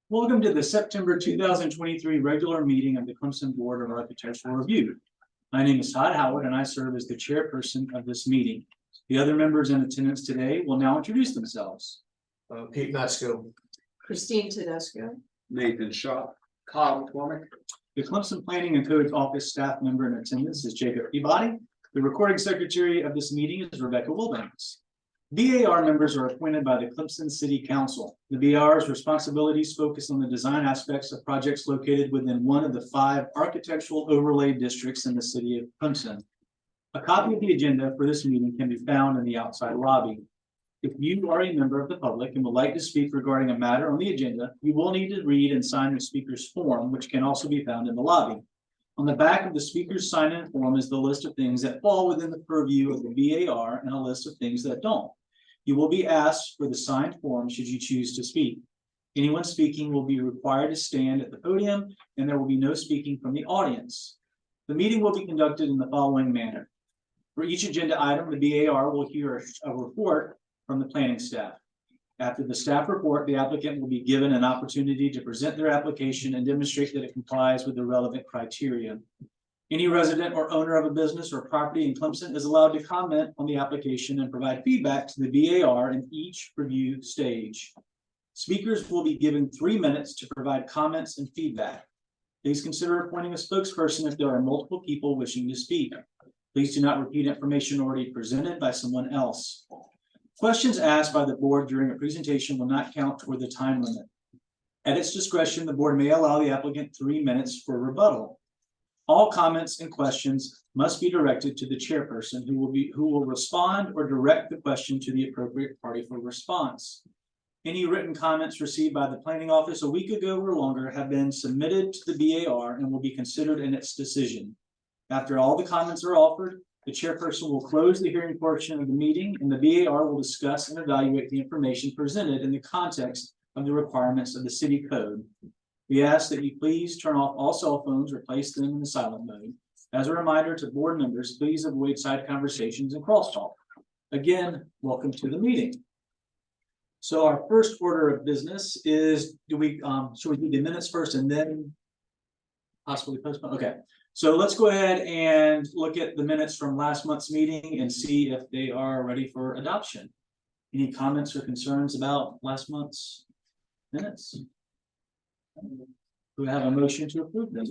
Welcome to the September 2023 regular meeting of the Clemson Board of Architectural Review. My name is Todd Howard and I serve as the chairperson of this meeting. The other members in attendance today will now introduce themselves. Pete Metzko. Christine Tedesco. Nathan Shaw. Kyle McCormick. The Clemson Planning and Codes Office staff member in attendance is Jacob Peabody. The recording secretary of this meeting is Rebecca Wilbanks. BAR members are appointed by the Clemson City Council. The BAR's responsibilities focus on the design aspects of projects located within one of the 5 architectural overlay districts in the city of Clemson. A copy of the agenda for this meeting can be found in the outside lobby. If you are a member of the public and would like to speak regarding a matter on the agenda, you will need to read and sign the speaker's form, which can also be found in the lobby. On the back of the speaker's sign-in form is the list of things that fall within the purview of the BAR and a list of things that don't. You will be asked for the signed form should you choose to speak. Anyone speaking will be required to stand at the podium and there will be no speaking from the audience. The meeting will be conducted in the following manner. For each agenda item, the BAR will hear a report from the planning staff. After the staff report, the applicant will be given an opportunity to present their application and demonstrate that it complies with the relevant criteria. Any resident or owner of a business or property in Clemson is allowed to comment on the application and provide feedback to the BAR in each review stage. Speakers will be given 3 minutes to provide comments and feedback. Please consider appointing a spokesperson if there are multiple people wishing to speak. Please do not repeat information already presented by someone else. Questions asked by the board during a presentation will not count toward the time limit. At its discretion, the board may allow the applicant 3 minutes for rebuttal. All comments and questions must be directed to the chairperson who will respond or direct the question to the appropriate party for response. Any written comments received by the planning office a week ago or longer have been submitted to the BAR and will be considered in its decision. After all the comments are offered, the chairperson will close the hearing portion of the meeting and the BAR will discuss and evaluate the information presented in the context of the requirements of the city code. We ask that you please turn off all cell phones or place them in the silent mode. As a reminder to board members, please avoid side conversations and crosstalk. Again, welcome to the meeting. So our first order of business is, should we do the minutes first and then possibly postpone? Okay. So let's go ahead and look at the minutes from last month's meeting and see if they are ready for adoption. Any comments or concerns about last month's minutes? We have a motion to approve them.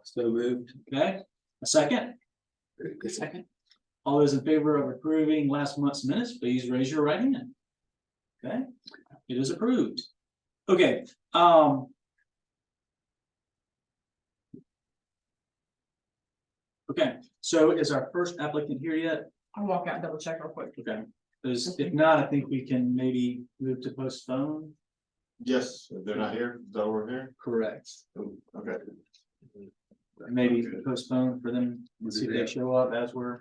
So moved. Okay. A second? A second. All those in favor of approving last month's minutes, please raise your right hand. Okay. It is approved. Okay. Okay, so is our first applicant here yet? I'll walk out and double check real quick. Okay, because if not, I think we can maybe move to postpone. Yes, if they're not here, is that over here? Correct. Okay. Maybe postpone for them and see if they show up as we're.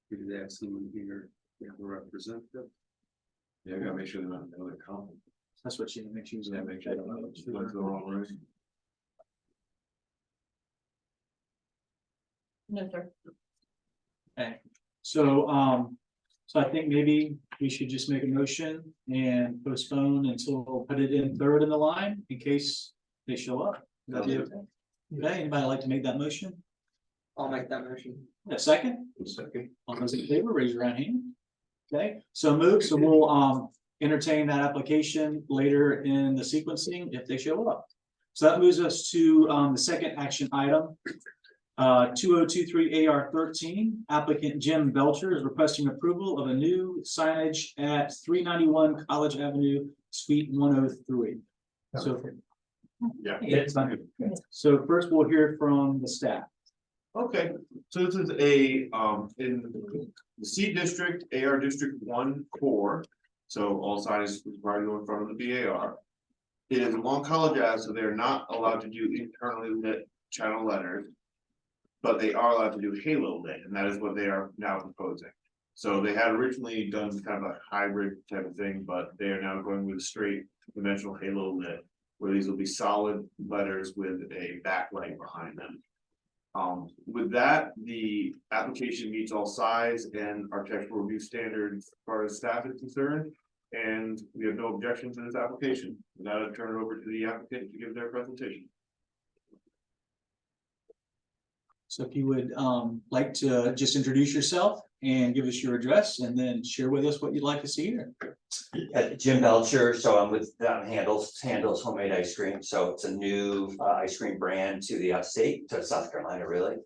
Do they have someone here, they have a representative? Yeah, I gotta make sure they're not another comment. That's what she makes use of. Yeah, make sure they're not went to the wrong room. No, sir. Okay, so I think maybe we should just make a motion and postpone until we'll put it in third in the line in case they show up. Would that be okay? Okay, anybody like to make that motion? I'll make that motion. A second? Second. All those in favor, raise your right hand. Okay, so move, so we'll entertain that application later in the sequencing if they show up. So that moves us to the second action item. 2023 AR 13, applicant Jim Belcher is requesting approval of a new signage at 391 College Avenue, Suite 103. So, Yeah. it's fine. So first we'll hear from the staff. Okay, so this is a in the C district, AR district 1 core. So all signage is required to go in front of the BAR. It is along College Ave, so they're not allowed to do internally lit channel letters. But they are allowed to do halo lit, and that is what they are now proposing. So they had originally done kind of a hybrid type of thing, but they are now going with straight conventional halo lit, where these will be solid letters with a backlight behind them. With that, the application meets all size and architectural review standards as far as staff is concerned. And we have no objection to this application. Now I'll turn it over to the applicant to give their presentation. So if you would like to just introduce yourself and give us your address and then share with us what you'd like to see here. Jim Belcher, so I'm with Handles Homemade Ice Cream, so it's a new ice cream brand to the upstate, to South Carolina, really.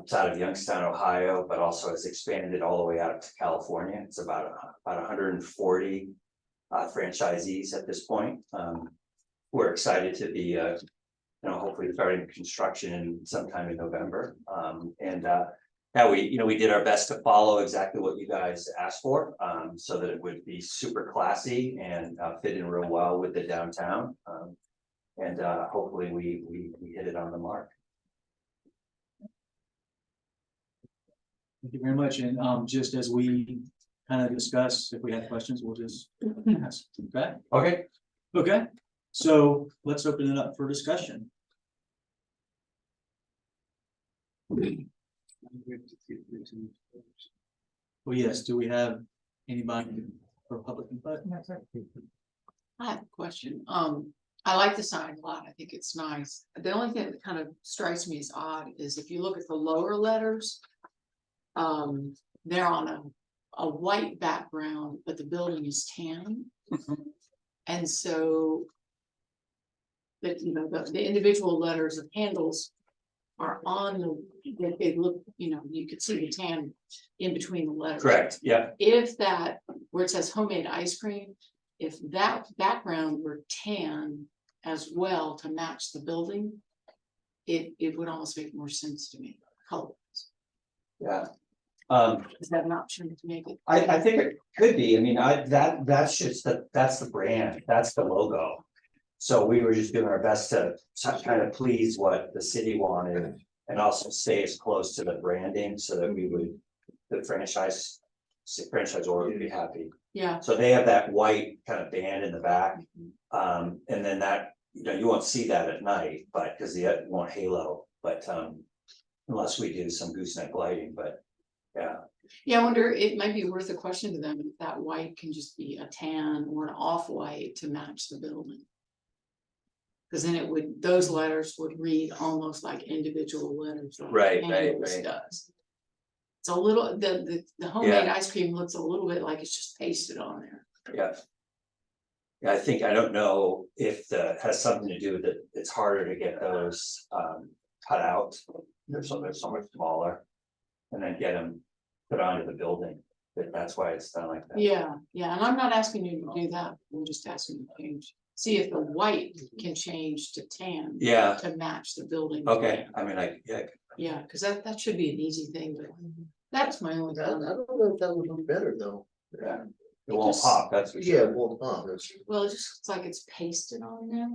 It's out of Youngstown, Ohio, but also has expanded all the way out to California. It's about 140 franchisees at this point. We're excited to be hopefully starting construction sometime in November. Yeah, we did our best to follow exactly what you guys asked for, so that it would be super classy and fit in real well with the downtown. Hopefully we hit it on the mark. Thank you very much. And just as we kind of discussed, if we have questions, we'll just ask. Okay. Okay. Okay. So let's open it up for discussion. Well, yes, do we have anybody for public input? I have a question. I like the sign a lot. I think it's nice. The only thing that kind of strikes me as odd is if you look at the lower letters. They're on a white background, but the building is tan. And so. That, the individual letters of handles are on they look, you could see the tan in between the letters. Correct. Yeah. If that, where it says homemade ice cream, if that background were tan as well to match the building, it would almost make more sense to me, color. Yeah. Is that an option to make it? I think it could be. I mean, that's the brand, that's the logo. So we were just doing our best to kind of please what the city wanted and also stay as close to the branding so that the franchisor would be happy. Yeah, So they have that white kind of band in the back. And then that, you won't see that at night, but because it won't halo, but unless we do some gooseneck lighting, but yeah. yeah, I wonder, it might be worth a question to them if that white can just be a tan or an off-white to match the building. Because then those letters would read almost like individual letters. Like Right. does. It's a little, the homemade ice cream looks a little bit like it's just pasted on there. Yeah. Yeah, I don't know if has something to do with it. It's harder to get those cut out. They're so much smaller. And then get them put onto the building. That's why it's done like that. Yeah, and I'm not asking you to do that. I'm just asking you to change. See if the white can change to tan. Yeah. To match the building. Okay, I mean, Yeah, because that should be an easy thing, but that's my only I don't comment. know if that would look better though. yeah, it won't just- pop, that's for Yeah, sure. well, that's. Well, it just looks like it's pasted on there.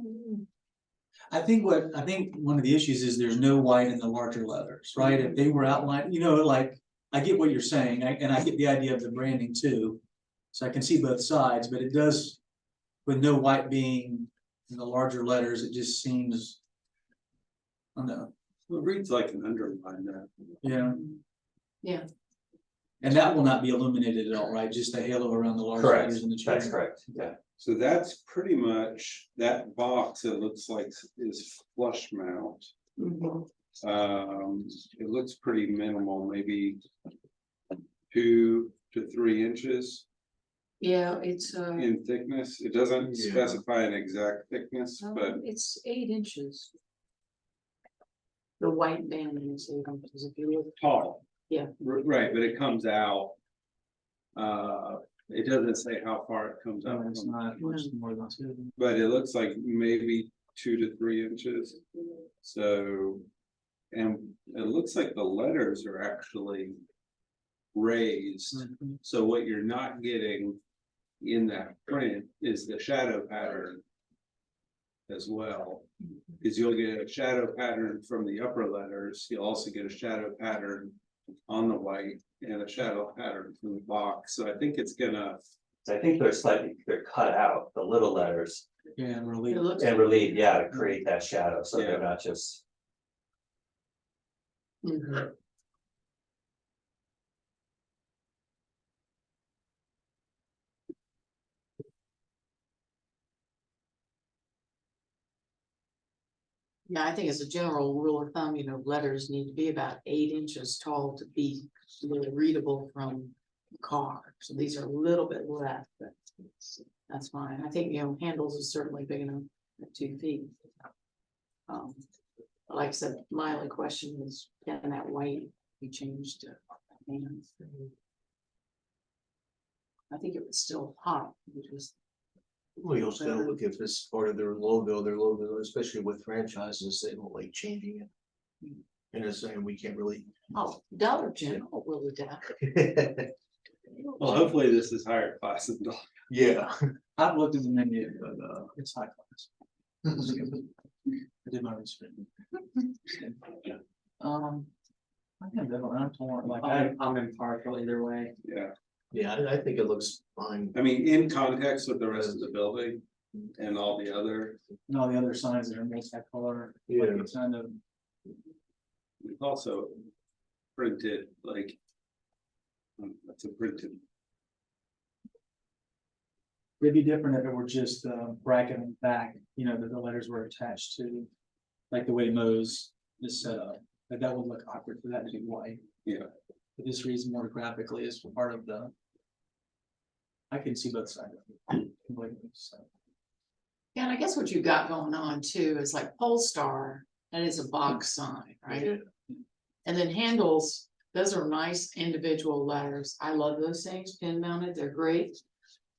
I think one of the issues is there's no white in the larger letters, right? If they were outlined, like, I get what you're saying, and I get the idea of the branding too. So I can see both sides, but it does, with no white being in the larger letters, it just seems. I don't know, Well, it reads like an underline there. yeah, Yeah, and that will not be illuminated at all, right? Just the halo around the large Correct, letters in the chair. that's correct, yeah. So that's pretty much, that box, it looks like is flush mount. mhm. It looks pretty minimal, maybe 2 to 3 inches Yeah, it's in thickness. It doesn't Yeah. specify an exact thickness, but it's 8 inches. The white band is 8 inches if you look. tall. Yeah. Right, but it comes out. It doesn't say how far it comes out, No, it's not much more than two. but it looks like maybe 2 to 3 inches. So, and it looks like the letters are actually raised. Mhm. So what you're not getting in that print is the shadow pattern as well. Because you'll get a shadow pattern from the upper letters. You'll also get a shadow pattern on the white and a shadow pattern from the box. So I think it's gonna, So I think they're cut out, the little letters, Yeah, and really. It looks. and relieved, yeah, to create that shadow, so Yeah. they're not just. Mhm. Yeah, I think as a general rule of thumb, letters need to be about 8 inches tall to be really readable from the car. So these are a little bit less, but that's fine. I think, handles is certainly big enough at 2 feet. Like I said, my only question is, can that white be changed to hands? I think it was still hot, which was. We also gotta look if it's part of their logo, especially with franchises, they don't like changing it. And it's saying we can't really. Oh, Dollar General will adapt. Well, hopefully this is higher class than dog. Yeah. I've looked at the menu, but it's high class. I did my research. I think that I'm torn, like, I'm impartial either way. Yeah, Yeah, I think it looks fine. I mean, in context with the rest of the building and all the other, and all the other signs that are multicolor. Yeah. Like it's kind of, we've also printed like. That's a printed, it'd be different if it were just bracket on the back, that the letters were attached to. Like the way Mo's is set up, like that would look awkward for that to be white. yeah, For this reason, more graphically is part of the. I can see both sides of it completely, so. Yeah, and I guess what you've got going on too is like Polestar, that is a box sign, right? And then handles, those are nice individual letters. I love those things, pin mounted, they're great.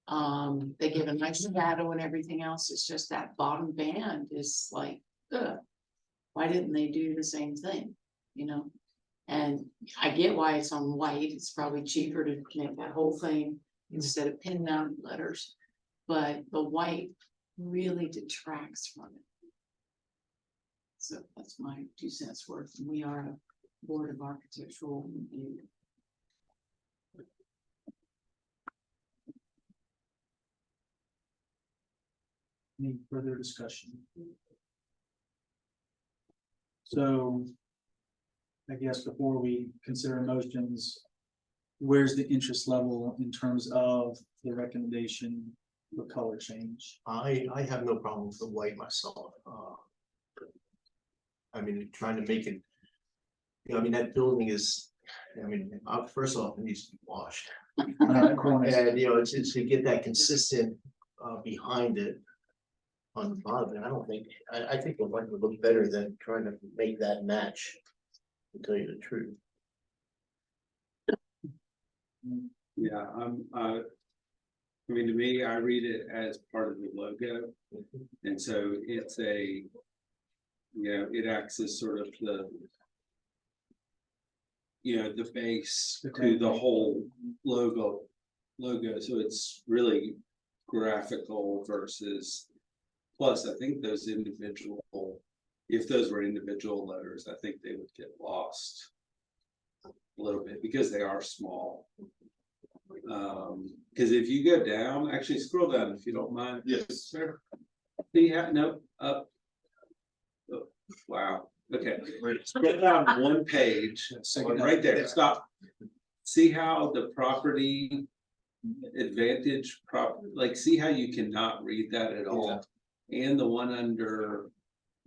They give a nice shadow and everything else. It's just that bottom band is like, ugh. Why didn't they do the same thing, And I get why it's on white. It's probably cheaper to make that whole thing instead of pin mounted letters. But the white really detracts from it. So that's my 2 cents worth. And we are a board of architectural review. Any further discussion? So. I guess before we consider motions. Where's the interest level in terms of the recommendation for color change? I have no problem with the white myself. I mean, trying to make it. That building is, first off, it needs to be washed. Corners. And, it's to get that consistent behind it. On the bottom, and I think the white would look better than trying to make that match. To tell you the truth. yeah, to me, I read it as part of the logo. And so it's it acts as sort of the base to the whole logo, so it's really graphical versus, plus I think those if those were individual letters, I think they would get lost a little bit because they are small. Because if you go down, actually scroll down if you don't mind. Yes, sir. No, up. Oh, wow, okay. Scroll down one page, right there, stop. See how the property advantage see how you cannot read that at all? And the one under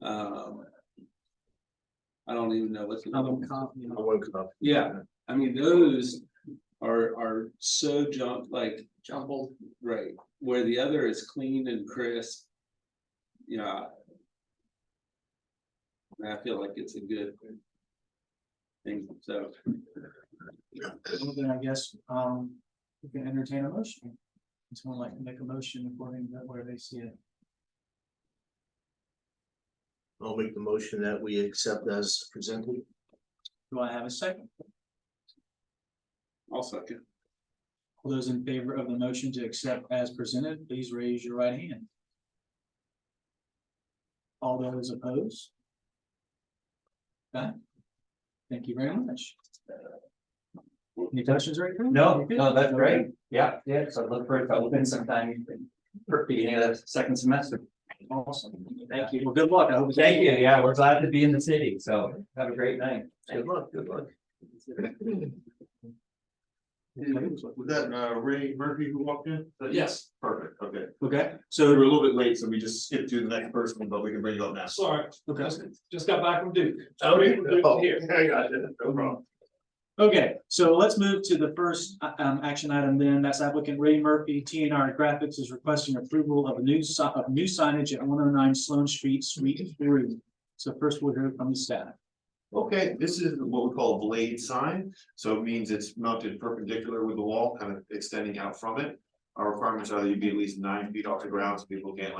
I don't even know what's yeah, I mean, those are so jumbled, right, where the other is clean and crisp. Yeah, I feel like it's a good thing, so. Then I guess, we can entertain a motion. Someone like to make a motion according to where they see it. I'll make the motion that we accept as presented. Do I have a second? I'll second. All those in favor of the motion to accept as presented, please raise your right hand. All those opposed? Okay. Thank you very much. Any questions right now? No, that's great. Yeah, so look for it, within some time, for beginning of the second semester. Awesome. Thank you. Well, good luck. I hope. Thank you, yeah, we're glad to be in the city, so have a great night. Good luck, good luck. Was that Ray Murphy who walked in? Yes. Perfect, okay. Okay, So so, we were a little bit late, so we just skipped to the next person, but we can bring you up now. Sorry, okay, just got back from Duke. Oh, Here. I got it, no problem. okay, so let's move to the first action item then. That's applicant Ray Murphy, TNR Graphics is requesting approval of a new signage at 109 Sloan Street, Suite 3. So first we'll hear from the staff. Okay, this is what we call a blade sign, so it means it's mounted perpendicular with the wall, kind of extending out from it. Our requirements are that you be at least 9 feet off the ground, so people can't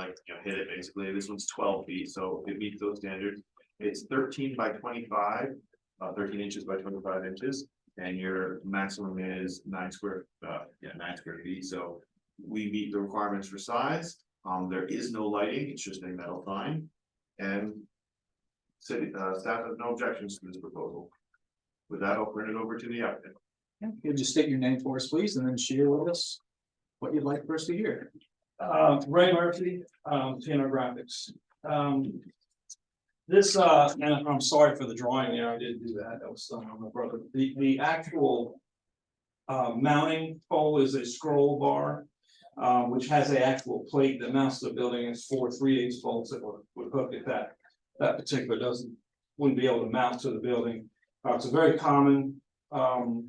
hit it basically. This one's 12 feet, so it meets those standards. It's 13 by 25, 13 inches by 25 inches, and your maximum is 9 square feet, so we meet the requirements for size. There is no lighting, it's just a metal sign, and city staff has no objections to this proposal. With that, I'll turn it over to the applicant. You just state your name for us, please, and then share with us what you'd like for us to hear. Ray Murphy, TNR Graphics. This, and I'm sorry for the drawing there, I did do that, that was done on my brother. The actual mounting pole is a scroll bar, which has a actual plate that mounts to the building. It's 4 3/8 bolts that would hook it. That particular wouldn't be able to mount to the building. It's a very common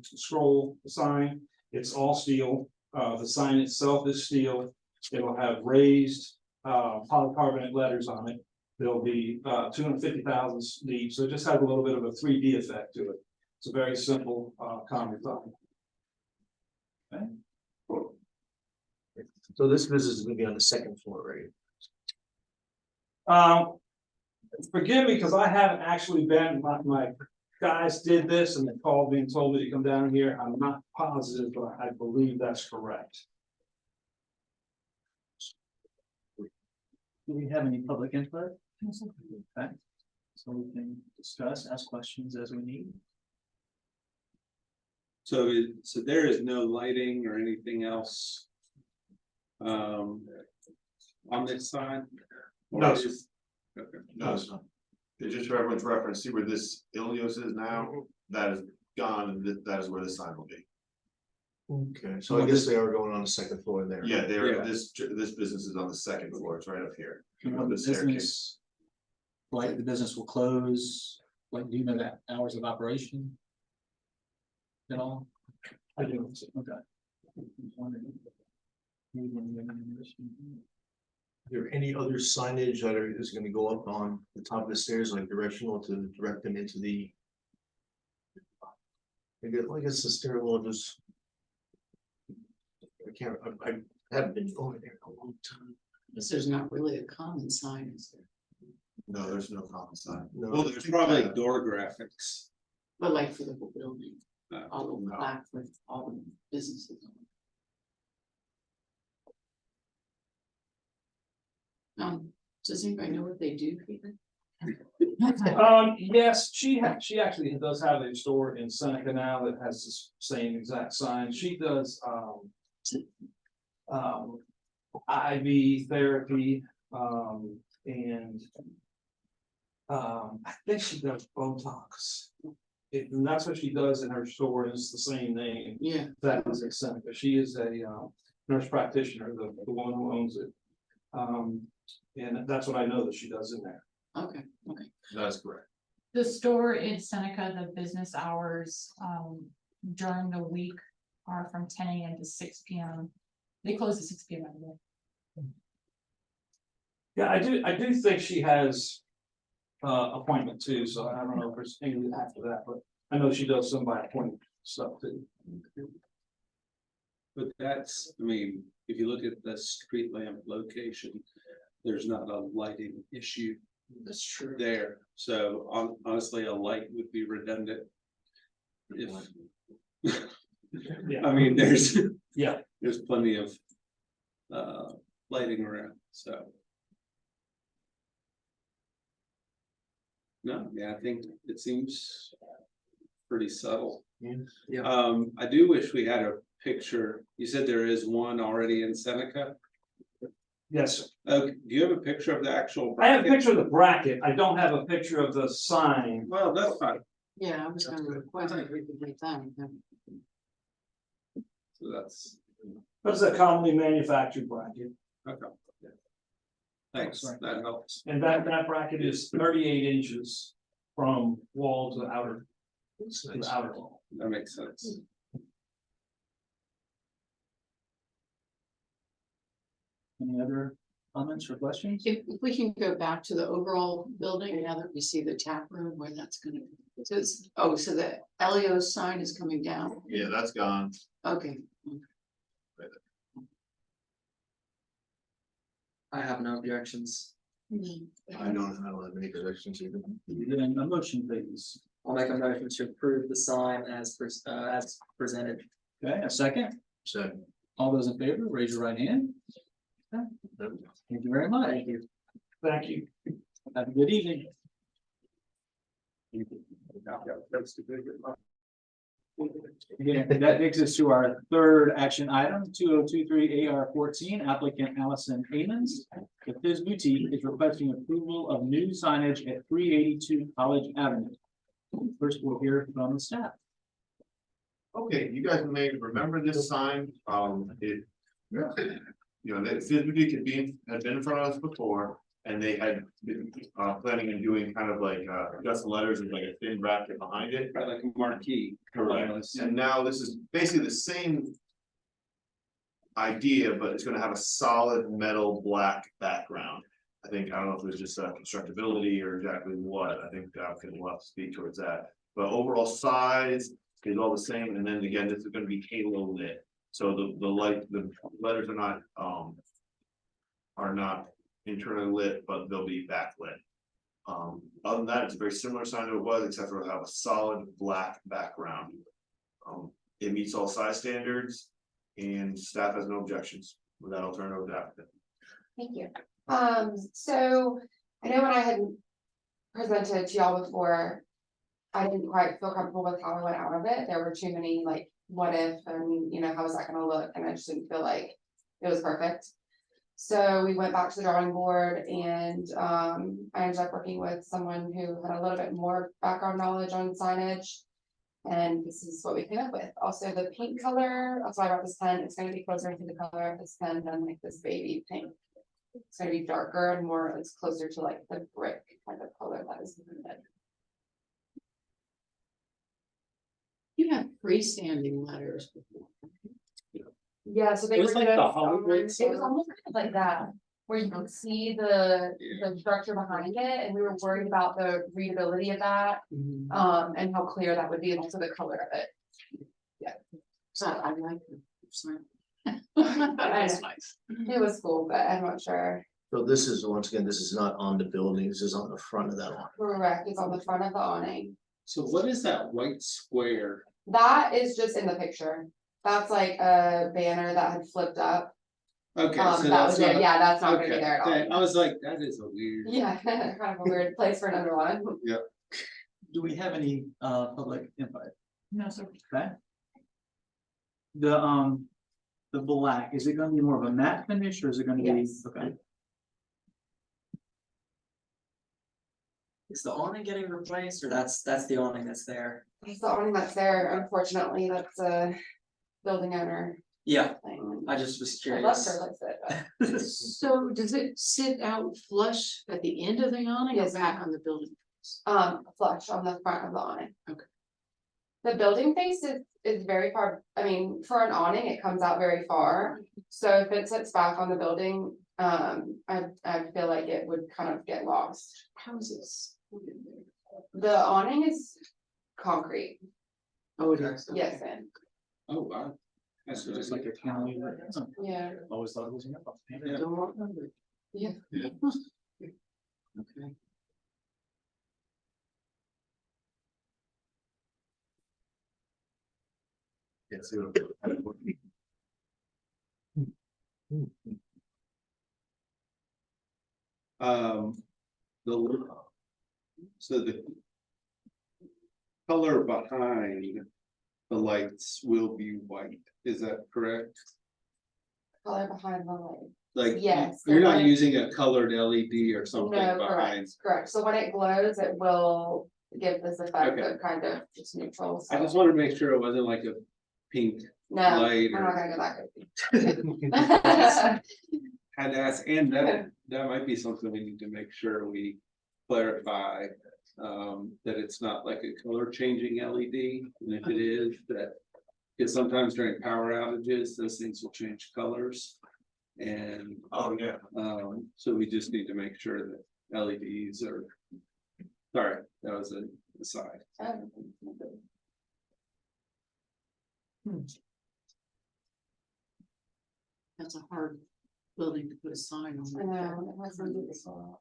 scroll sign. It's all steel. The sign itself is steel. It'll have raised polycarbonate letters on it. There'll be 250,000 deep, so it just has a little bit of a 3D effect to it. It's a very simple common sign. So this business is gonna be on the second floor, right? Forgive me, because I haven't actually been, my guys did this and they called me and told me to come down here. I'm not positive, but I believe that's correct. Do we have any public input? Okay, so we can discuss, ask questions as we need. So there is no lighting or anything else. On this sign? Or No, is- Okay. No, it's not. It's just for everyone's reference, see where this Ilios is now, that is gone, and that is where the sign will be. Okay, so I guess they are going on the second floor there. Yeah, there, Yeah. this business is on the second floor, it's right up here. And when the The staircase. business, like the business will close, like, do you know that hours of operation? At all? I do. Okay. Is there any other signage that is gonna go up on the top of the stairs, like directional to direct them into the? I guess the stairwell just. I can't, I haven't been over there in a long time. Because there's not really a common sign, is there? No, there's no common sign. No. Well, there's probably door graphics. But like for the whole building, all over no. the back with all the businesses on it. Does anybody know what they do, Peter? Yes, she actually does have a store in Seneca now that has the same exact sign. She does IV therapy, and I think she does Botox. And that's what she does in her store, and it's the same name. Yeah, That is in Seneca. She is a nurse practitioner, the one who owns it. And that's what I know that she does in there. okay, okay. That is correct. The store in Seneca, the business hours, during the week are from 10 AM to 6 PM. They close at 6 PM every day. Yeah, I do think she has appointment too, so I don't know if there's anything after that, but I know she does some by appointment stuff too. But that's, I mean, if you look at the street lamp location, there's not a lighting issue That's true. there. So honestly, a light would be redundant. If, Yeah. I mean, there's Yeah, plenty of lighting around, so. No, yeah, I think it seems pretty subtle. Yeah. I do wish we had a picture. You said there is one already in Seneca. yes, Do you have a picture of the actual? I have a bracket? picture of the bracket. I don't have a picture of the sign. Well, that's fine. Yeah, I was gonna request if we could get that. So that's, That's a commonly manufactured bracket, okay. Yeah. Thanks, Sorry. that helps. and that bracket is 38 inches from wall to outer, wall. That makes sense. Any other comments or questions? If we can go back to the overall building, now that we see the tap room where that's gonna, so it's, oh, so the LEO sign is coming down, Yeah, that's gone. okay. I have no objections. I don't have any corrections either. Then a motion, please. I'll make a motion to approve the sign as presented. Okay, a second. So, All those in favor, raise your right hand. Okay. Thank you very much. Thank you. Thank you. Have a good evening. Yeah, that takes us to our third action item, 2023 AR 14, applicant Allison Amons. The Fizz Boutique is requesting approval of new signage at 382 College Avenue. First, we'll hear from the staff. Okay, you guys may remember this sign, it. You know, the Fizz Boutique had been in front of us before, and they had been, planning on doing kind of like, just letters with like a thin bracket behind it. Right, like a marquee. Correct, and now this is basically the same. Idea, but it's gonna have a solid metal black background. I think, I don't know if it was just constructability or exactly what, I think we'll have to speak towards that. But overall size is all the same, and then again, this is gonna be halo lit. So the letters are not internally lit, but they'll be backlit. Other than that, it's a very similar sign to it was, except for it'll have a solid black background. It meets all size standards, and staff has no objections. With that, I'll turn it over to the applicant. Thank you. So I know when I had presented to y'all before, I didn't quite feel comfortable with how I went out of it. There were too many like, what if, and you know, how was that gonna look? And I just didn't feel like it was perfect. So we went back to the drawing board and I ended up working with someone who had a little bit more background knowledge on signage. And this is what we came up with. Also the pink color, that's why I brought this pen. It's gonna be closer to the color of this pen than like this baby pink. It's gonna be darker and more, it's closer to like the brick kind of color that is in it. You have freestanding letters before. Yeah, so they It was were like the just Hollywood it was style? almost kind of like that, where you can see the structure behind it, and we were worried about the readability of that. And how clear that would be, and also the color of it. So I like the sign. That's nice. It was cool, but I'm not sure. so this is, once again, this is not on the building, this is on the front of that one. Correct, it's on the front of the awning. So what is that white square? That is just in the picture. That's like a banner that had flipped up. Okay, so That that's was it, not, yeah, that's not gonna be okay, there at I all. was like, that is a weird. Yeah, kind of a weird place for another one. Do we have any public input? No, sir. Okay. The black, is it gonna be more of a matte finish or is it gonna be, Yes. okay? Is the awning getting replaced, or that's the awning that's there? It's the awning that's there, unfortunately, that's a building owner Yeah, thing. I just was I'd love curious. to replace it, but. So does it sit out flush at the end of the awning or Yes. back on the building? Flush on the front of the awning. Okay. The building face is very far, I mean, for an awning, it comes out very far, so if it sits back on the building, I feel like it would kind of get lost. How is this? The awning is concrete, Oh, it is. yes, and, Oh, wow. That's So just just like a cantilever. yeah, Always thought it was. enough. I don't remember. yeah. Okay. Yes, it will. The. So the. Color behind the lights will be white, is that correct? Color behind the light. Like, Yes, you're not the light- using a colored LED or something No, behind. correct, so when it glows, it will give this effect Okay. of kind of just neutral. I so- just wanted to make sure it wasn't like a pink No, I'm light not or gonna go that crazy. had to ask, and that might be something we need to make sure we clarify. That it's not like a color changing LED, and if it is, that, because sometimes during power outages, those things will change colors. And, Oh, yeah. so we just need to make sure that LEDs are, sorry, that was an aside. That's a hard building to put a sign I on. know, it has some beautiful.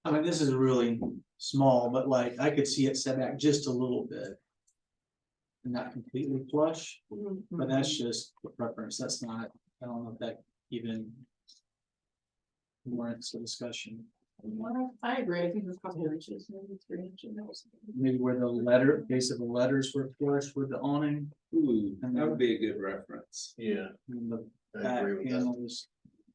I mean, this is really small, but like I could see it set back just a little bit. And not completely flush, but that's just a preference. That's not, I don't know if that even warrants a discussion. I agree, I think it's probably inches, maybe 3 inches. Maybe where the base of the letters were flush with the awning Ooh, that would be a good reference. Yeah, and the I back agree with that. panels.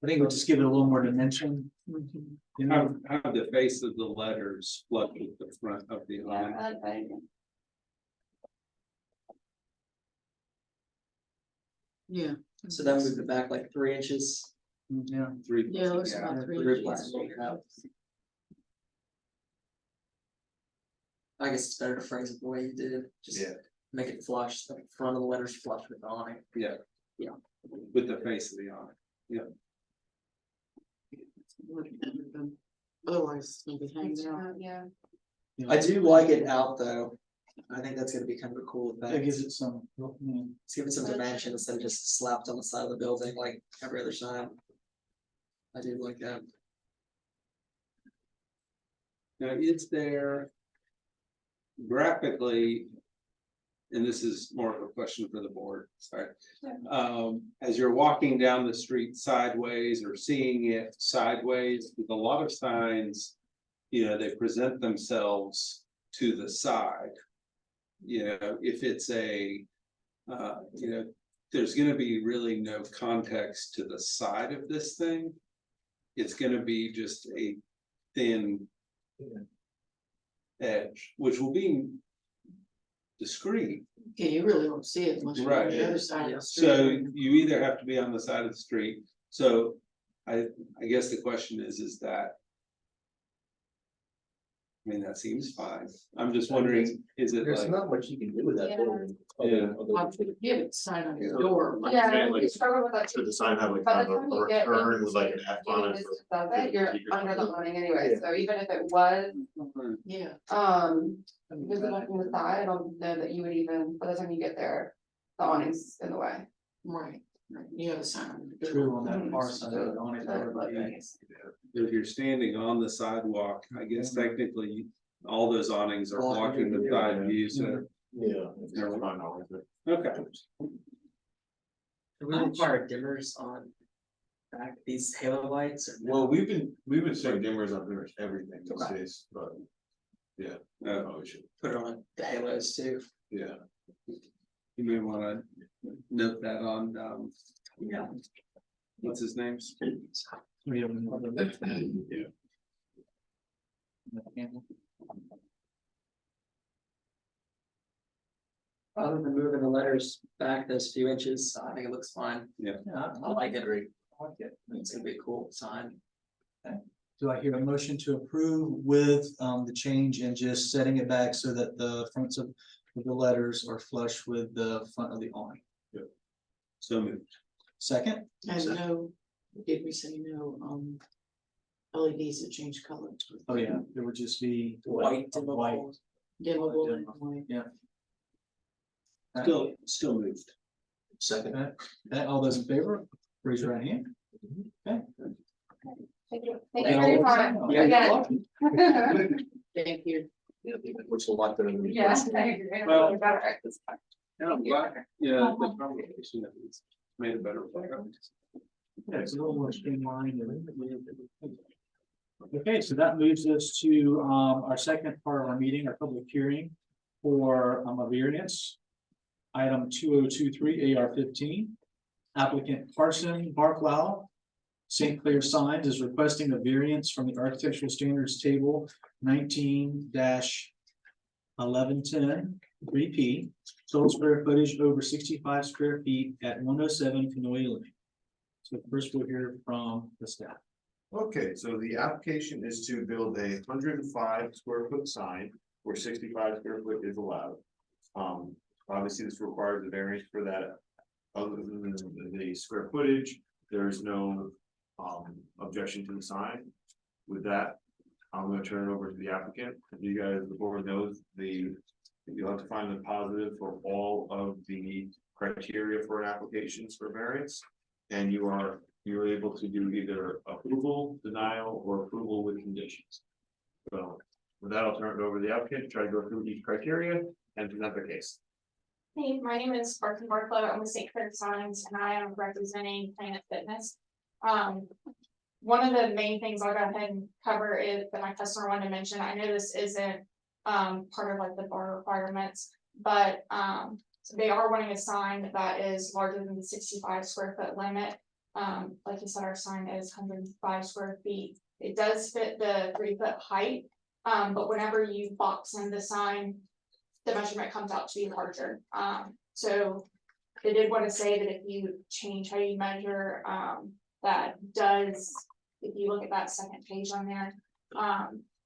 I think we'll just give it a little more dimension. You know, Have the face of the letters flush with the front of the Yeah, awning. I like that idea. Yeah. So that moved it back like 3 inches. yeah, 3. Yeah, it looks about 3 Three inches. plus. I guess it's better to phrase it the way you did, just Yeah. make it flush, the front of the letters flush with the awning. Yeah. Yeah. With the face of the awning. Otherwise, it's gonna be hanging out. Yeah, I do like it out though. I think that's gonna be kind of a cool that effect. gives it some. Yeah. Let's give it some dimension instead of just slapped on the side of the building like every other sign. I do like that. Now, is there graphically, and this is more of a question for the board, sorry. As you're walking down the street sideways or seeing it sideways, with a lot of signs, they present themselves to the side. If it's there's gonna be really no context to the side of this thing. It's gonna be just a thin edge, which will be discreet. Yeah, you really don't see it unless you're on Right. the other side of the street. So you either have to be on the side of the street, so I guess the question is that. I mean, that seems fine, I'm just wondering, is it there's like, not much you can do with that Yeah. building. Yeah. Well, give it sign on your door. like- yeah, saying, I like, you struggle with that. Should the sign have like By kind the of time a you get return with like an into F on getting it? distance of it, you're under the awning anyway, so even if it was, Yeah. visible from the side, I don't know that you would even, by the time you get there, the awning's in the way. Right, right, you have a sign on your door. True on that far side of the awning. if you're standing on the sidewalk, I guess technically. All those awnings are blocking the side view, so, Yeah. never mind. Okay. Do we require dimmers on back these halo lights? Or no? Well, we've been saying dimmers on pretty much everything these Okay. days, but. Yeah, Uh, we should, Put it on the halos too. yeah. You may wanna note that on, Yeah. what's his name? We have another- Yeah. Other than moving the letters back those few inches, I think it looks fine. Yeah, I like it. I like it. It's gonna be a cool sign. Do I hear a motion to approve with the change and just setting it back so that the fronts of the letters are flush with the front of the awning? So moved. Second, And no, did we say no, LEDs that change color? oh yeah, it would just be White, white. Dimmable and white. Yeah. Still moved. Second. Okay, all those in favor, raise your right hand. Okay. Thank you for your time, Yeah, you're again. welcome. Thank you. Which will lot better than. the Yeah, first one. I agree. Well- Better at this point. Yeah, I'm glad. Yeah, the conversation at least made it better. Yeah, it's a little more streamlined. Okay, so that moves us to our second part of our meeting, our public hearing for a variance. Item 2023 AR 15. Applicant Carson Barklow, St. Clair Signs, is requesting a variance from the architectural standards table 19 1110 3P, total square footage over 65 square feet at 107 Canoy Lane. So first we'll hear from the staff. Okay, so the application is to build a 105 square foot sign where 65 square foot is allowed. Obviously, this requires a variance for that. Other than the square footage, there is no objection to the sign. With that, I'm gonna turn it over to the applicant. You guys, the board knows you'll have to find the positive for all of the criteria for an application for variance. And you're able to do either approval, denial, or approval with conditions. So with that, I'll turn it over to the applicant to try to go through each criteria and present the case. Hey, my name is Sparky Barclay. I'm with St. Clair Signs and I am representing Planet Fitness. One of the main things I'll go ahead and cover is that my customer wanted to mention. I know this isn't part of like the bar requirements, but they are wanting a sign that is larger than the 65 square foot limit. Like you said, our sign is 105 square feet. It does fit the 3-foot height, but whenever you box in the sign, the measurement comes out to be larger. So they did want to say that if you change how you measure, that does, if you look at that second page on there,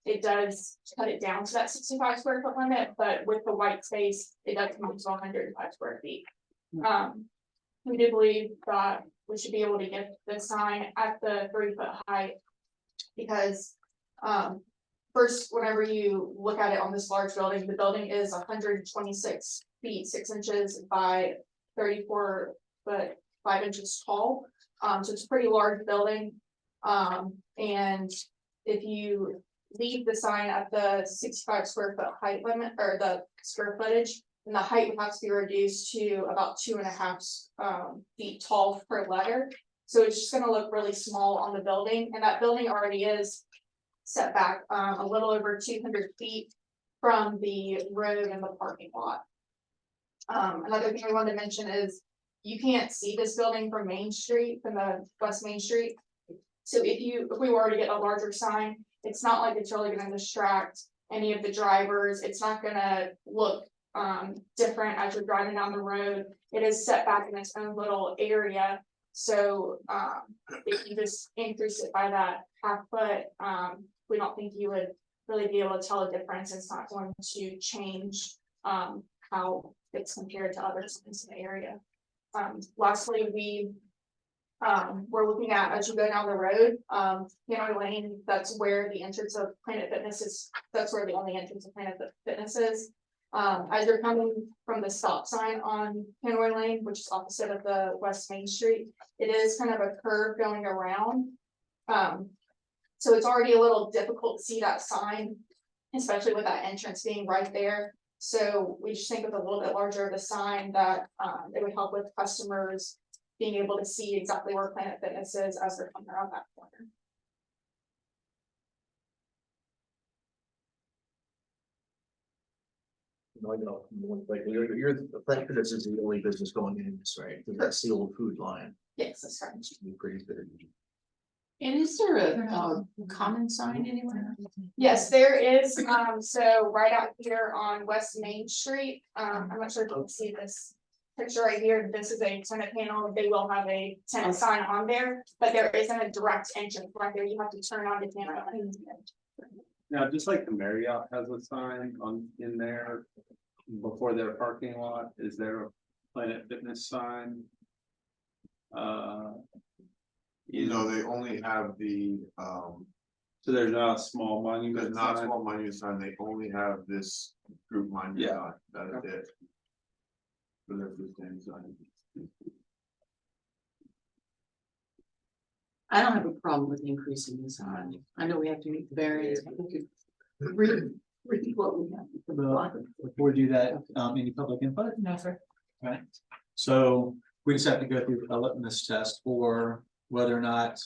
it does cut it down to that 65 square foot limit, but with the white space, it does come to 105 square feet. We do believe that we should be able to get the sign at the 3-foot height because first, whenever you look at it on this large building, the building is 126 feet 6 inches by 34 foot 5 inches tall. So it's a pretty large building. And if you leave the sign at the 65 square foot height limit or the square footage, then the height would have to be reduced to about 2.5 feet tall per letter. So it's just gonna look really small on the building, and that building already is set back a little over 200 feet from the road and the parking lot. Another thing I wanted to mention is you can't see this building from Main Street, from the West Main Street. So if we were to get a larger sign, it's not like it's really gonna distract any of the drivers. It's not gonna look different as you're driving down the road. It is set back in its own little area. So if you just increase it by that half foot, we don't think you would really be able to tell a difference. It's not going to change how it's compared to other signs in the area. Lastly, we're looking at, as you go down the road, Canoy Lane, that's where the entrance of Planet Fitness is. That's where the only entrance of Planet Fitness is. As you're coming from the stop sign on Canoy Lane, which is opposite of the West Main Street, it is kind of a curve going around. So it's already a little difficult to see that sign, especially with that entrance being right there. So we just think with a little bit larger of a sign that it would help with customers being able to see exactly where Planet Fitness is as they're coming around that corner. I know, like, you're the Planet Fitness is the only business going in this, right? Because that's the old food line. Yes, that's right. It's gonna be pretty good. And is there a common sign anywhere? Yes, there is, so right out here on West Main Street, I'm not sure if you can see this picture right here, this is a tenant panel, they will have a tenant sign on there, but there isn't a direct entrance right there, you have to turn on the camera. Now, just like the Marriott has a sign in there before their parking lot, is there a Planet Fitness sign? They only have the, So there's not a small there's monument not a sign? small monument sign, they only have this group monument Yeah. sign, that is it. For their freestanding sign. I don't have a problem with increasing the sign. I know we have to meet the variance. I think it read what we have. Before we do that, any public input? No, sir. Right, so we just have to go through a litmus test for whether or not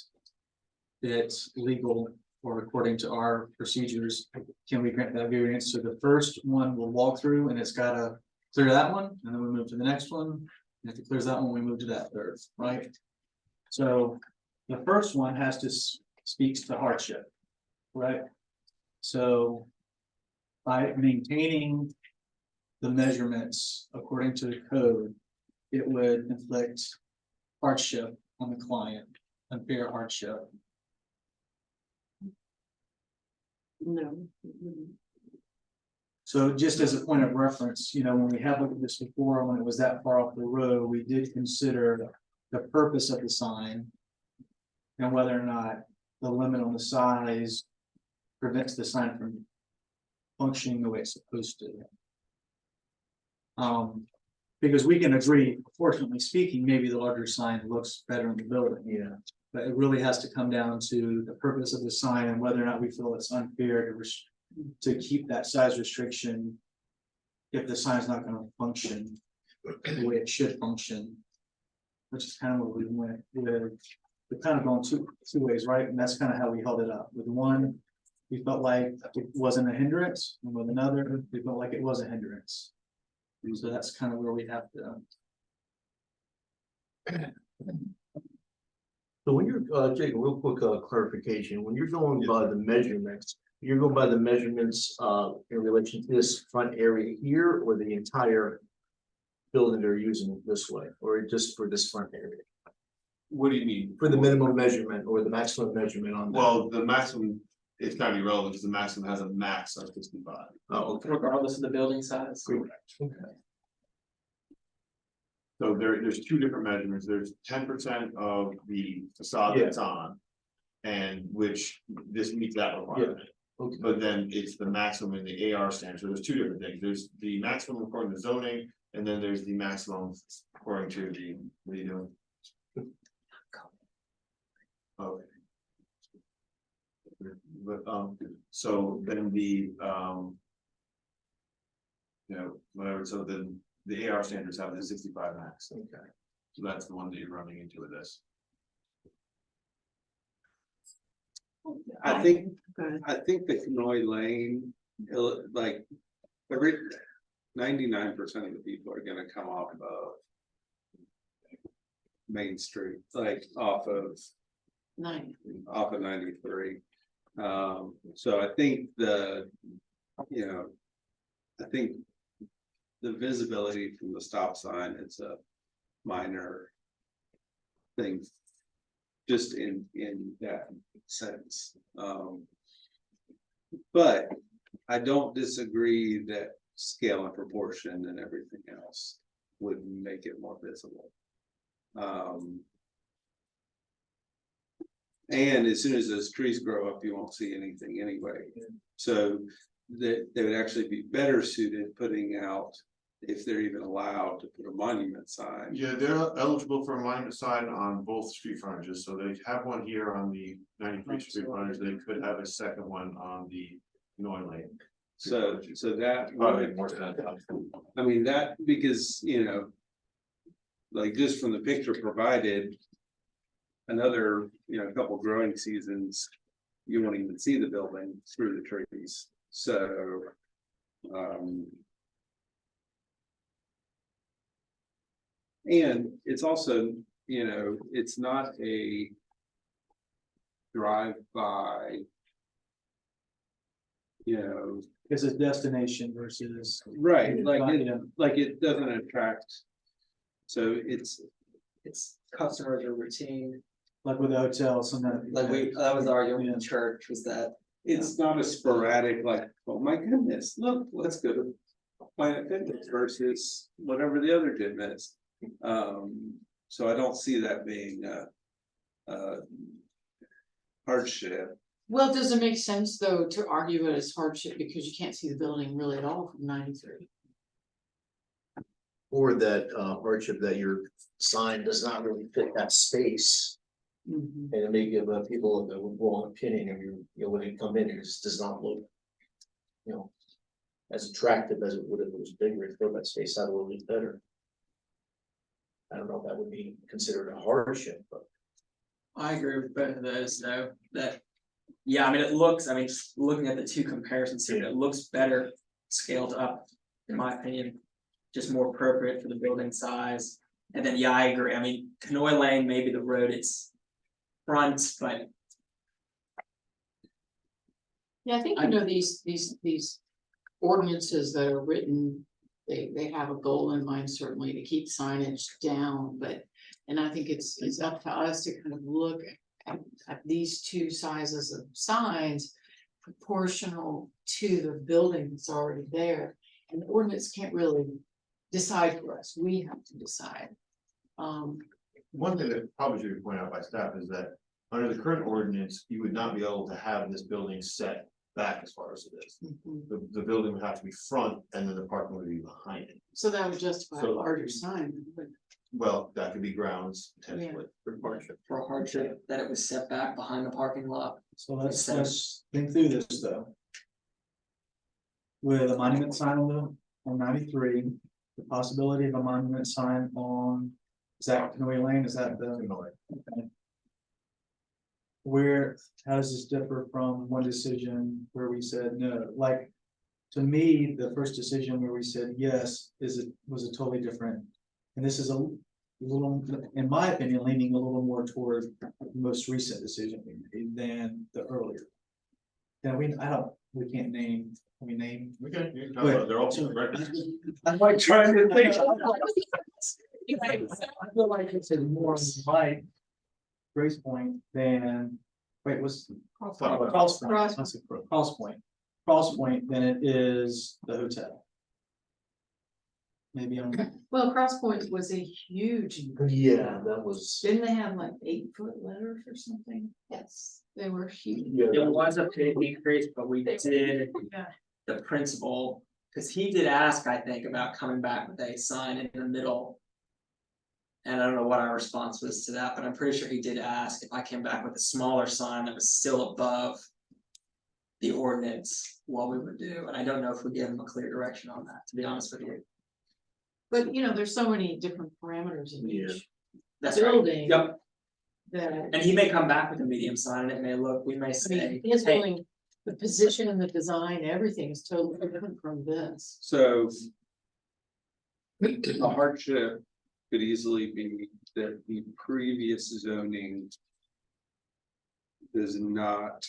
it's legal or according to our procedures, can we grant that variance? So the first one we'll walk through and it's gotta clear that one, and then we move to the next one. And if it clears that one, we move to that third, right? So the first one has to speaks to hardship, right? So by maintaining the measurements according to the code, it would inflict hardship on the client, unfair hardship. No. So just as a point of reference, when we have looked at this before, when it was that far off the road, we did consider the purpose of the sign. And whether or not the limit on the size prevents the sign from functioning the way it's supposed to. Because we can agree, proportionately speaking, maybe the larger sign looks better in the building. Yeah. But it really has to come down to the purpose of the sign and whether or not we feel it's unfair to keep that size restriction. If the sign's not gonna function the way it should function. Which is kind of what we went with, we're kind of going two ways, right? And that's kind of how we held it up. With one, we felt like it wasn't a hindrance, and with another, we felt like it was a hindrance. And so that's kind of where we have to. So when you're, Jake, a real quick clarification, when you're going by the measurements, you're going by the measurements in relation to this front area here or the entire building they're using this way, or just for this front area? What do you mean? For the minimum measurement or the maximum measurement on that? Well, the maximum, it's kind of irrelevant because the maximum has a max of 65. Oh, okay. Regardless of the building size. Correct. Okay. So there's two different measurements. There's 10% of the facade that's on. And which this meets that requirement. Okay. But then it's the maximum in the AR standard. So there's two different things. There's the maximum according to zoning, and then there's the maximum according to the, what are you doing? Okay. But so then whatever, so then the AR standards have the 65 max. Okay. So that's the one that you're running into with this. I think the Canoy Lane, like, every 99% of the people are gonna come off of Main Street, like off of 93. So I think I think the visibility from the stop sign is a minor thing, just in that sense. But I don't disagree that scale and proportion and everything else would make it more visible. And as soon as those trees grow up, you won't see anything anyway. So they would actually be better suited putting out, if they're even allowed to put a monument sign. Yeah, they're eligible for a monument sign on both street frontages, so they have one here on the 93 street frontage, they could have a second one on the Noy Lane. So that Probably would, more than that. I mean, that, because, like just from the picture provided, another, couple growing seasons, you won't even see the building through the trees. So, and it's also, it's not a drive-by, It's a destination versus. right, Yeah. like it doesn't attract. So it's Customers are routine, Like with the hotel, sometimes. like that was the argument Yeah. in church, was that It's not a sporadic, like, oh my goodness, look, let's go to Planet Fitness versus whatever the other gym is. So I don't see that being a hardship. Well, does it make sense though to argue it as hardship because you can't see the building really at all from 93? Or that hardship that your sign does not really fit that space. Mhm. And it may give people the wrong opinion, and when they come in, it just does not look, as attractive as it would if it was bigger, and fill that space out a little bit better. I don't know if that would be considered a hardship, but. I agree with both of those, though, that, yeah, I mean, it looks, looking at the two comparisons here, it looks better scaled up, in my opinion. Just more appropriate for the building size, and then, yeah, I agree, Canoy Lane may be the road it's front, but Yeah, I think these ordinances that are written they have a goal in mind certainly to keep signage down, but. And I think it's up to us to kind of look at these two sizes of signs proportional to the building that's already there. And the ordinance can't really decide for us, we have to decide. One thing that probably should be pointed out by staff is that under the current ordinance, you would not be able to have this building set back as far as it is. The building would have to be front and then the parking would be behind it. So that would justify a So- larger sign, but Well, that could be grounds potentially for hardship. For a hardship that it was set back behind the parking lot. So let's think through this though. With a monument sign on 93, the possibility of a monument sign on, is that Canoe Lane, is that the? Okay. Where, how does this differ from one decision where we said no? Like, to me, the first decision where we said yes was a totally different. And this is a little, in my opinion, leaning a little more toward the most recent decision we made than the earlier. And we can't name, can we name? Okay, you can talk about it. They're all on record. I'm like trying to think. I feel like it's a more like Grace Point than, wait, was. Cross Point. Cross Point than it is the hotel. Maybe I'm, well, Cross Point was a huge. Yeah, that was. Didn't they have like 8-foot letters or something? Yes. They were huge. Yeah, It was a big increase, but we did Yeah. the principal, because he did ask, I think, about coming back with a sign in the middle. And I don't know what our response was to that, but I'm pretty sure he did ask if I came back with a smaller sign that was still above the ordinance, what we would do, and I don't know if we gave him a clear direction on that, to be honest with you. But you know, there's so many different parameters in Yeah. each That's right. building. Yep, That, and he may come back with a medium sign, and it may look, we may I say, mean, his hey, building, the position and the design, everything is totally different from this. So. The hardship could easily be that the previous zoning. Does not.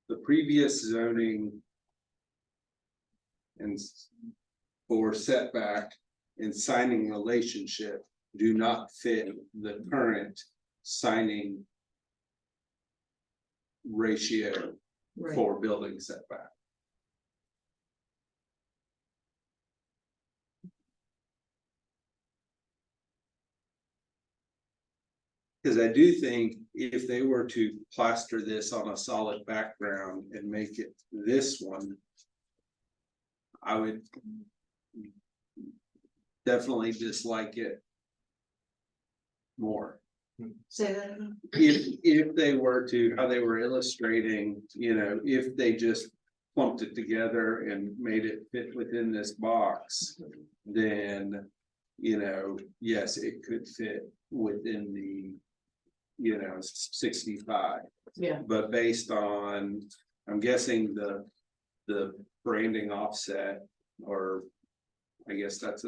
The previous zoning. And for setback and signing relationship do not fit the current signing. Ratio Right. for building setback. Cause I do think if they were to plaster this on a solid background and make it this one. I would. Definitely dislike it. More. Say that again. If they were to, how they were illustrating, you know, if they just clumped it together and made it fit within this box, then, you know, yes, it could fit within the, you know, 65. Yeah, But based on, I'm guessing the branding offset, or I guess that's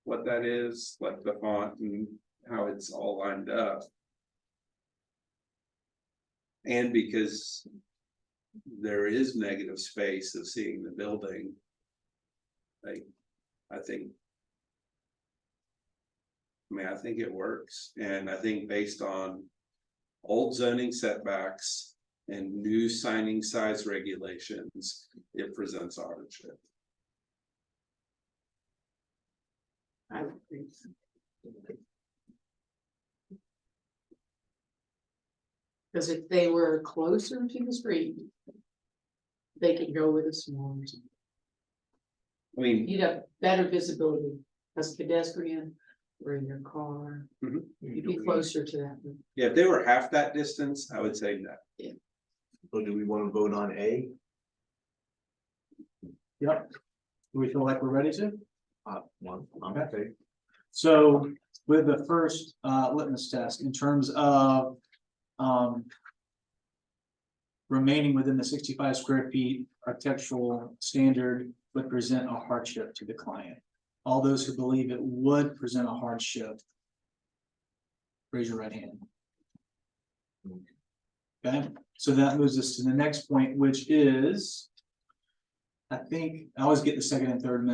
what that is, like the font and how it's all lined up. And because there is negative space of seeing the building. Like, I think. I think it works, and I think based on old zoning setbacks and new signing size regulations, it presents a hardship. I would agree. Because if they were closer to the street, they could go with a smaller sign. I mean, You'd have better visibility as a pedestrian or in your car. Mhm. You'd be closer to that. yeah, if they were half that distance, I would say no. So do we want to vote on A? Yep. Do we feel like we're ready to? One, Okay. So with the first litmus test in terms of remaining within the 65 square feet architectural standard would present a hardship to the client. All those who believe it would present a hardship, raise your right hand. Okay, so that moves us to the next point, which is I think, I always get the second and third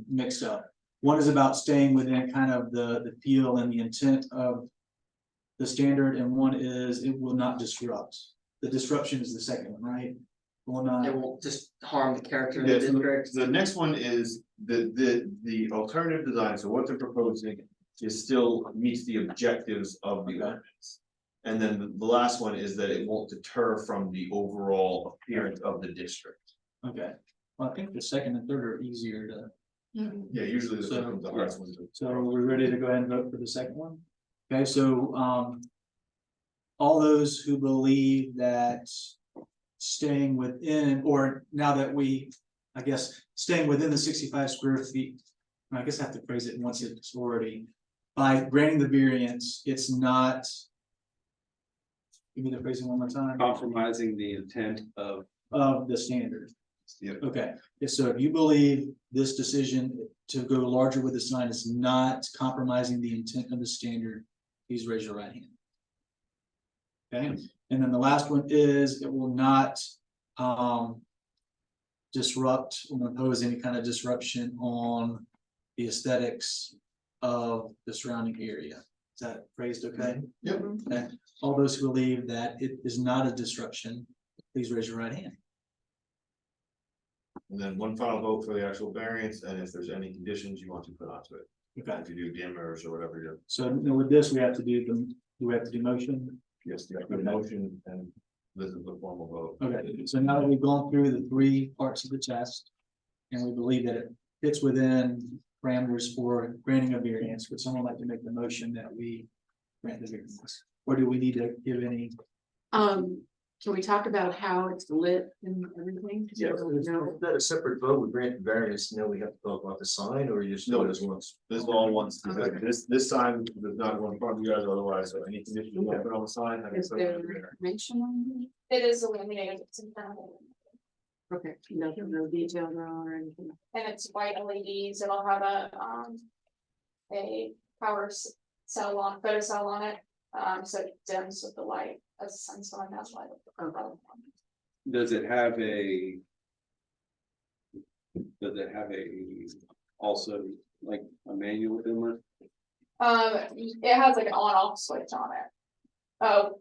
mixed up. One is about staying within kind of the feel and the intent of the standard, and one is it will not disrupt. The disruption is the second one, right? Will not. It won't just harm the character of the Yeah, so district. the next one is the alternative design, so what they're proposing is still meets the objectives of the ordinance. And then the last one is that it won't deter from the overall appearance of the district. Okay, well, I think the second and third are easier to, Yeah, usually the hardest ones. so we're ready to go ahead and vote for the second one? Okay, so, all those who believe that staying within, or now that we, I guess, staying within the 65 square feet, I guess I have to phrase it once it's already, by granting the variance, it's not. Give me the phrasing one more time. Compromising the intent of Of the standard. Yep. Okay, yeah, so if you believe this decision to go larger with the sign is not compromising the intent of the standard, please raise your right hand. Okay, and then the last one is it will not disrupt or impose any kind of disruption on the aesthetics of the surrounding area. Is that phrased okay? Yep. Okay, all those who believe that it is not a disruption, please raise your right hand. And then one final vote for the actual variance, and if there's any conditions you want to put onto it, Okay, if you do dimmers or whatever you. so now with this, we have to do motion? Yes, you have to motion, and this is the formal vote. Okay, so now that we've gone through the three parts of the test, and we believe that it fits within parameters for granting a variance, would someone like to make the motion that we grant the variance? Or do we need to give any? Can we talk about how it's lit and everything? Yeah, is that a separate vote, we grant the variance, now we have to talk about the sign, or you just No, know this once, this is all once, this sign does not go in front of you guys otherwise, so any condition you want to put on the sign. have it Is put there on there. information on It is illuminated, it's in front of it, it? Okay, no detail on or anything. and it's white LEDs, it'll have a power cell on, photo cell on it, so it dims with the light as the sun's going, that's why. does it have also like a manual dimmer? It has like an on-off switch on it. Oh,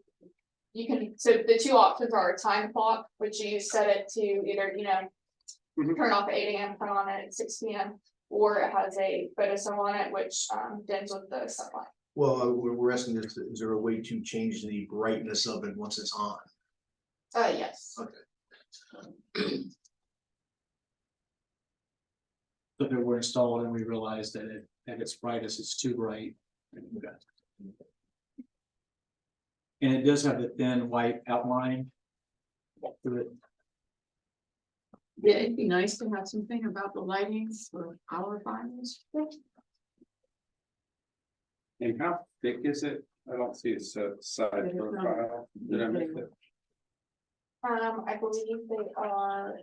you can, so the two options are a time clock, which you set it to either, Mhm. turn off at 8 AM, turn on it at 6 PM, or it has a photo cell on it, which dims with the sunlight. Well, we're asking, is there a way to change the brightness of it once it's on? Yes. If they were installed and we realized that it, at its brightest, it's too bright. Okay. And it does have the thin white outline. To it. Yeah, it'd be nice to have something about the lighting for our finals. And how thick is it? I don't see it side profile. Did I miss it? I believe they are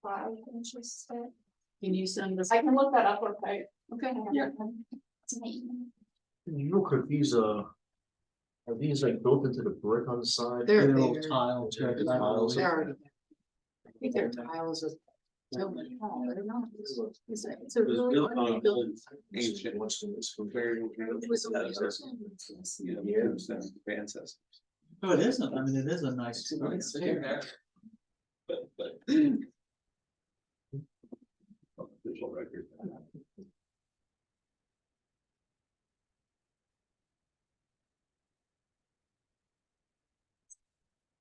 5 inches thick. Can you send us? I can look that up real quick. Okay, Yeah. Real quick, these are these like built into the brick on the side? They're Little bigger. tile. They're tiles. They're already there. I think they're tiles of so much taller. They're not. It's a It was really built on built. ancient. Once it's Very. It was a weird- Fan systems. Oh, it isn't, I mean, it is a nice. It's very- But. Official record.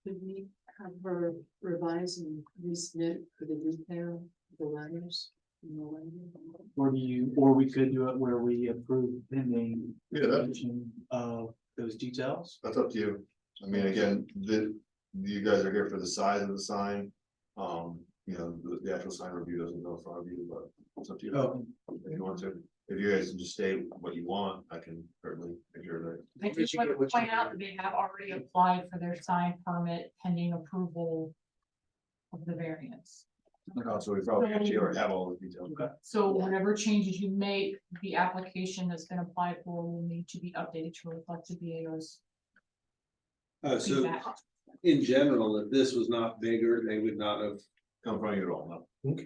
Could we have her revise and resubmit for the detail, the letters? and the language? Or we could do it where we approve pending. Yeah, that- mention of those details. That's up to you. I mean, again, you guys are here for the size of the sign. The actual sign review doesn't go in front of you, but it's up to you. Oh. If you want to, if you guys can just say what you want, I can certainly make sure that. I just want to point out that they have already applied for their sign permit pending approval of the variance. So we probably actually already have all the details. So whatever changes you make, the application that's been applied for will need to be updated to reflect the BAO's So feedback. in general, if this was not bigger, they would not have come from you at all, no.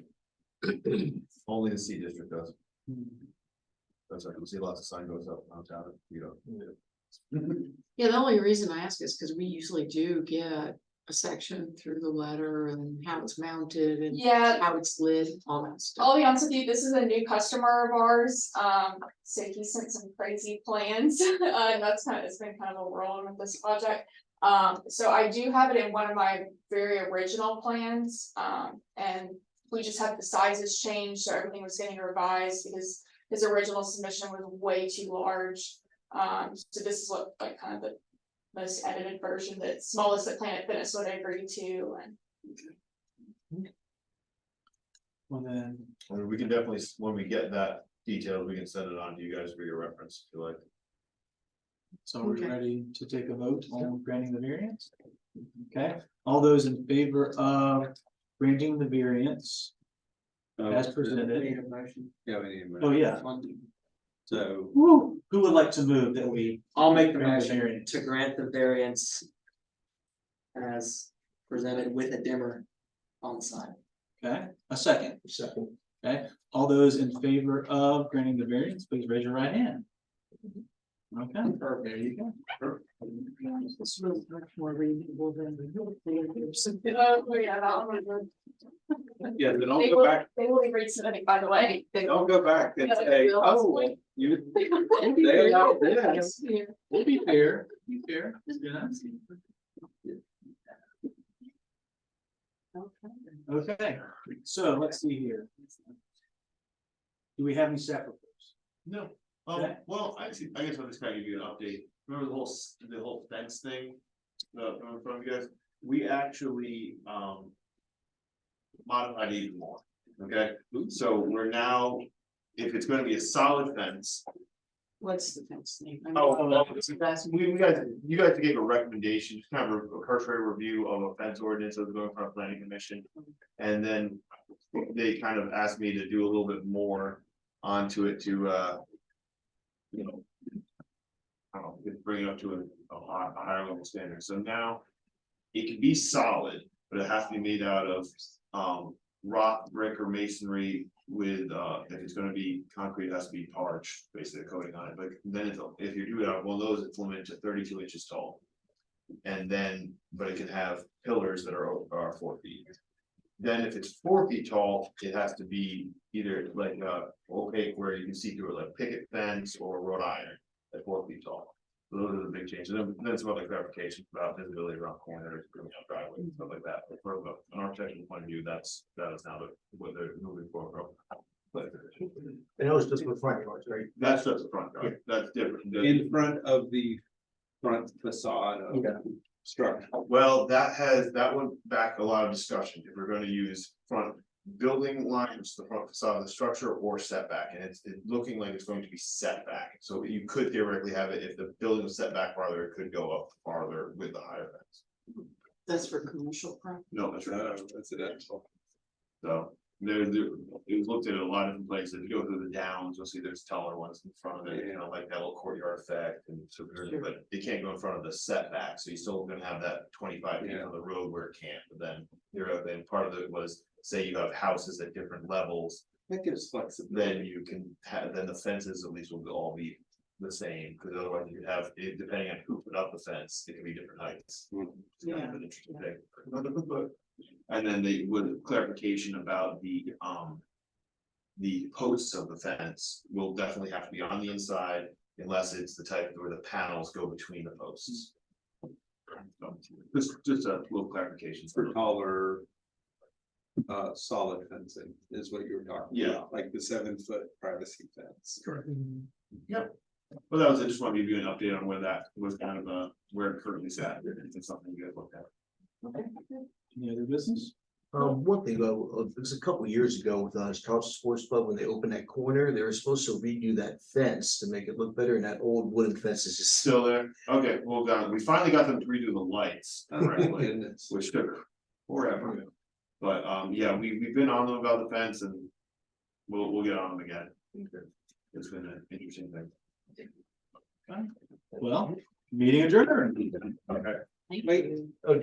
Only the C district does. That's right, you'll see lots of sign goes up downtown, you know. Yeah, the only reason I ask is because we usually do get a section through the letter and how it's mounted and Yeah, how it's lit, all that stuff. I'll be honest with you, this is a new customer of ours, so he sent some crazy plans, and it's been kind of a whirlwind with this project. So I do have it in one of my very original plans, and we just had the sizes changed, so everything was getting revised because his original submission was way too large. So this is what, like, kind of the most edited version, the smallest that Planet Fitness would agree to, and Well, then, I mean, we can definitely, when we get that detailed, we can send it on to you guys for your reference, if you like. so we're Okay. ready to take a vote on granting the variance? Okay, all those in favor of granting the variance as presented? Need a motion. Yeah, we need a minute. Oh, yeah. So, Who would like to move that we? I'll make the grant motion variance? to grant the variance as presented with a dimmer on the side. Okay, a second. Second. Okay, all those in favor of granting the variance, please raise your right hand. Okay, there you go. It's really much more reasonable than the. oh, yeah, that one was. yeah, then don't They go will, back, they will be resubmitting, by the way. don't go back and Yeah, say, we'll- oh, you. They allowed this. We'll be fair, be fair, yeah. Okay, so let's see here. Do we have any staff reports? No, Okay. well, actually, I guess I'll just kind of give you an update. Remember the whole fence thing? From you guys, we actually, modified it even more, okay? So we're now, if it's gonna be a solid fence, What's the fence name? you guys gave a recommendation, just kind of a cursory review of a fence ordinance that was going from our planning commission. And then they kind of asked me to do a little bit more onto it to, you know, I don't know, bring it up to a higher level standard. So now it can be solid, but it has to be made out of, rock, brick, or masonry with, if it's gonna be concrete, it has to be arch, basically a coating on it, but then if you do it out of one of those, it's limited to 32 inches tall. And then, but it can have pillars that are 4 feet. Then if it's 4 feet tall, it has to be either like, opaque where you can see through it, like picket fence or wrought iron at 4 feet tall. Those are the big changes, and then some other clarifications about visibility around corners, driveways, and stuff like that, but from an architectural point of view, that is now what they're moving forward. But And that was just with front yards, right? that's just the front yard, that's different. In front of the front facade of Okay. structure. Well, that went back a lot of discussion, if we're gonna use front building lines, the front facade of the structure or setback, and it's looking like it's going to be setback. So you could theoretically have it, if the building was set back farther, it could go up farther with the higher fence. That's for commercial property. No, that's right. Residential. So it was looked at a lot of different places. If you go through the downs, you'll see there's taller ones in front of it, you know, like that little courtyard effect and so, but it can't go in front of the setback, so you're still gonna have that 25 feet on the road where it can't, but then then part of it was, say you have houses at different levels, That gives flexibility. then you can have, then the fences at least will all be the same, because otherwise you could have, depending on who put up the fence, it can be different heights. It's kind of an interesting thing. And then they would clarification about the posts of the fence will definitely have to be on the inside unless it's the type where the panels go between the posts. So, just a little clarification. For taller. Solid fencing is what you were talking Yeah. about, like the 7-foot privacy fence. Correct. Yep. Well, that was, I just want to give you an update on where that was kind of, where it currently sat, if it's something you guys looked at. Any other business? One thing, it was a couple years ago with Charleston Sports Club, when they opened that corner, they were supposed to redo that fence to make it look better, and that old wooden fence is just. Still there? Okay, well, we finally got them to redo the lights, correctly, Goodness. which took forever. But, yeah, we've been on them about the fence and we'll get on them again. It's been an interesting thing. Well, meeting adjourned. Okay. Thank Wait. you. Oh,